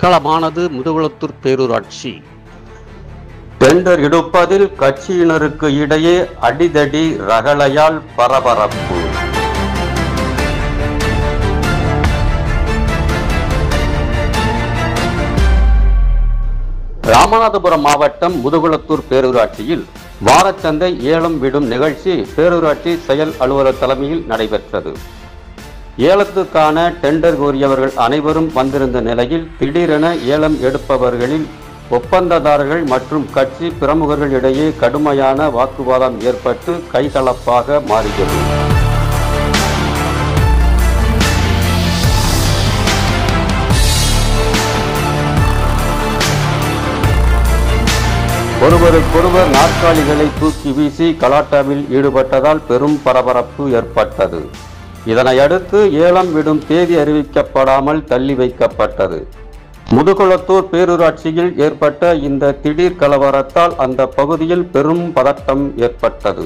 போர்க்களமானது முதுகுளத்தூர் பேரூராட்சி. டெண்டர் எடுப்பதில் கட்சியினருக்கு இடையே அடிதடி, ரகளையால் பரபரப்பு. ராமநாதபுரம் மாவட்டம் முதுகுளத்தூர் பேரூராட்சியில் வாரச்சந்தை ஏலம் விடும் நிகழ்ச்சி பேரூராட்சி செயல் அலுவலர் தலைமையில் நடைபெற்றது. ஏலத்துக்கான டெண்டர் கோரியவர்கள் அனைவரும் வந்திருந்த நிலையில் திடீரென ஏலம் எடுப்பவர்களில் ஒப்பந்ததாரர்கள் மற்றும் கட்சி பிரமுகர்கள் இடையே கடுமையான வாக்குவாதம் ஏற்பட்டு கைகலப்பாக மாறியது. ஒருவருக்கொருவர் நாற்காலிகளை தூக்கி வீசி கலாட்டாவில் ஈடுபட்டதால் பெரும் பரபரப்பு ஏற்பட்டது. இதனையடுத்து ஏலம் விடும் தேதி அறிவிக்கப்படாமல் தள்ளி வைக்கப்பட்டது. முதுகுளத்தூர் பேரூராட்சியில் ஏற்பட்ட இந்த திடீர் கலவரத்தால் அந்த பகுதியில் பெரும் பதட்டம் ஏற்பட்டது.